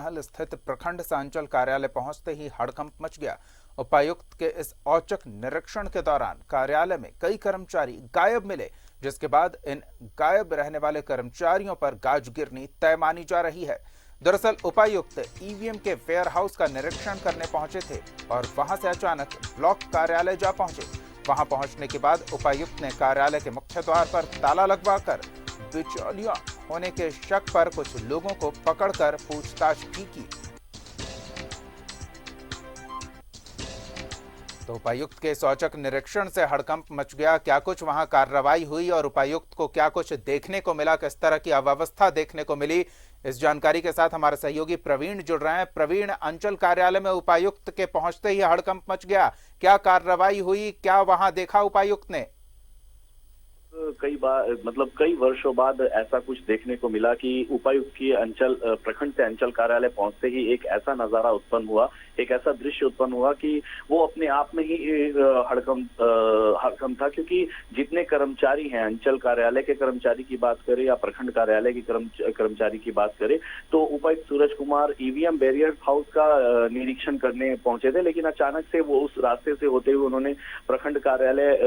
महल स्थित प्रखंड अंचल कार्यालय पहुंचते ही हड़कंप मच गया। उपायुक्त के इस औचक निरीक्षण के दौरान कार्यालय में कई कर्मचारी गायब मिले, जिसके बाद इन गायब रहने वाले कर्मचारियों पर गाज गिरनी तय मानी जा रही है। दरअसल उपायुक्त ईवीएम के वेयर हाउस का निरीक्षण करने पहुंचे थे और वहां से अचानक ब्लॉक कार्यालय जा पहुंचे। वहां पहुंचने के बाद उपायुक्त ने कार्यालय के मुख्य द्वार पर ताला लगवाकर बिचौलिया होने के शक पर कुछ लोगों को पकड़कर पूछताछ भी की। तो उपायुक्त के औचक निरीक्षण से हड़कंप मच गया। क्या कुछ वहां कार्रवाई हुई और उपायुक्त को क्या कुछ देखने को मिला, किस तरह की अव्यवस्था देखने को मिली, इस जानकारी के साथ हमारे सहयोगी प्रवीण जुड़ रहे हैं। प्रवीण, अंचल कार्यालय में उपायुक्त के पहुंचते ही हड़कंप मच गया, क्या कार्रवाई हुई, क्या वहां देखा उपायुक्त ने? कई वर्षों बाद ऐसा कुछ देखने को मिला कि उपायुक्त की प्रखंड से अंचल कार्यालय पहुंचते ही एक ऐसा नजारा उत्पन्न हुआ, एक ऐसा दृश्य उत्पन्न हुआ कि वो अपने आप में ही हड़कंप था। क्योंकि जितने कर्मचारी हैं, अंचल कार्यालय के कर्मचारी की बात करें या प्रखंड कार्यालय के कर्मचारी की बात करें, तो उपायुक्त Suraj Kumar EVM barrier house का निरीक्षण करने पहुंचे थे, लेकिन अचानक से वो उस रास्ते से होते हुए उन्होंने प्रखंड कार्यालय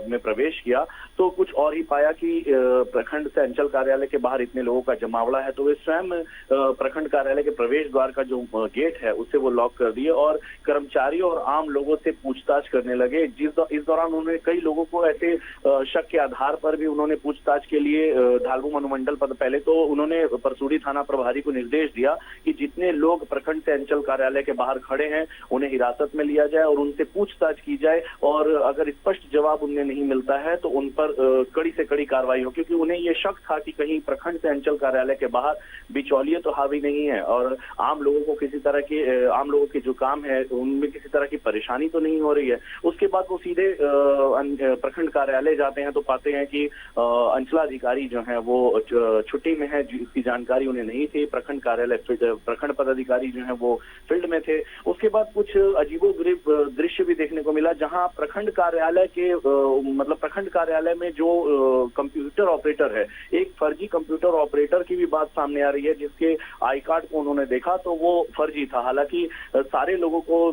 में प्रवेश किया तो कुछ और ही पाया कि प्रखंड से अंचल कार्यालय के बाहर इतने लोगों का जमावड़ा है, तो वे स्वयं प्रखंड कार्यालय के प्रवेश द्वार का जो गेट है उसे वो लॉक कर दिए और कर्मचारियों और आम लोगों से पूछताछ करने लगे। इस दौरान उन्होंने कई लोगों को ऐसे शक के आधार पर भी उन्होंने पूछताछ के लिए ढालबू अनुमंडल पर पहले तो उन्होंने परसूड़ी थाना प्रभारी को निर्देश दिया कि जितने लोग प्रखंड से अंचल कार्यालय के बाहर खड़े हैं उन्हें हिरासत में लिया जाए और उनसे पूछताछ की जाए, और अगर स्पष्ट जवाब उन्हें नहीं मिलता है तो उन पर कड़ी से कड़ी कार्रवाई हो। क्योंकि उन्हें ये शक था कि कहीं प्रखंड से अंचल कार्यालय के बाहर बिचौलिए तो हावी नहीं है और आम लोगों के जो काम है उनमें किसी तरह की परेशानी तो नहीं हो रही है। उसके बाद वो सीधे प्रखंड कार्यालय जाते हैं तो पाते हैं कि अंचलाधिकारी जो है वो छुट्टी में है, जिसकी जानकारी उन्हें नहीं थी। प्रखंड पदाधिकारी जो है वो फील्ड में थे। उसके बाद कुछ अजीबोगरीब दृश्य भी देखने को मिला, जहां प्रखंड कार्यालय में जो कंप्यूटर ऑपरेटर है, एक फर्जी कंप्यूटर ऑपरेटर की भी बात सामने आ रही है, जिसके आई कार्ड को उन्होंने देखा तो वो फर्जी था। हालांकि सारे लोगों को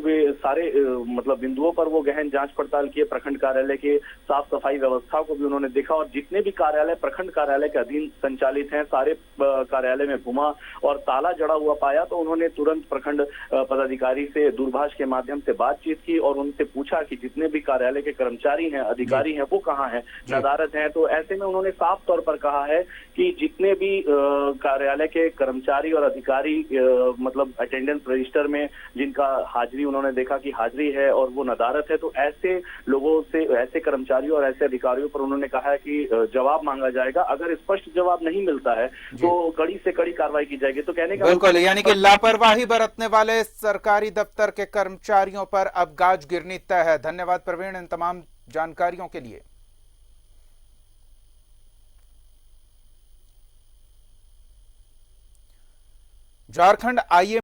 बिंदुओं पर वो गहन जांच पड़ताल किए, प्रखंड कार्यालय के साफ सफाई व्यवस्था को भी उन्होंने देखा और जितने भी कार्यालय प्रखंड कार्यालय के अधीन संचालित हैं सारे कार्यालय में घुमा और ताला जड़ा हुआ पाया तो उन्होंने तुरंत प्रखंड पदाधिकारी से दूरभाष के माध्यम से बातचीत की और उनसे पूछा कि जितने भी कार्यालय के कर्मचारी हैं, अधिकारी हैं, वो कहाँ हैं, नदारद हैं। तो ऐसे में उन्होंने साफ तौर पर कहा है कि जितने भी कार्यालय के कर्मचारी और अधिकारी अटेंडेंस रजिस्टर में जिनका हाजिरी उन्होंने देखा कि हाजिरी है और वो नदारत है, तो ऐसे लोगों से, ऐसे कर्मचारियों और ऐसे अधिकारियों पर उन्होंने कहा है कि जवाब मांगा जाएगा। अगर स्पष्ट जवाब नहीं मिलता है तो कड़ी से कड़ी कार्रवाई की जाएगी। तो कहने का बिल्कुल, यानी कि लापरवाही बरतने वाले सरकारी दफ्तर के कर्मचारियों पर अब गाज गिरनी तय है। धन्यवाद प्रवीण इन तमाम जानकारियों के लिए। झारखंड आईएम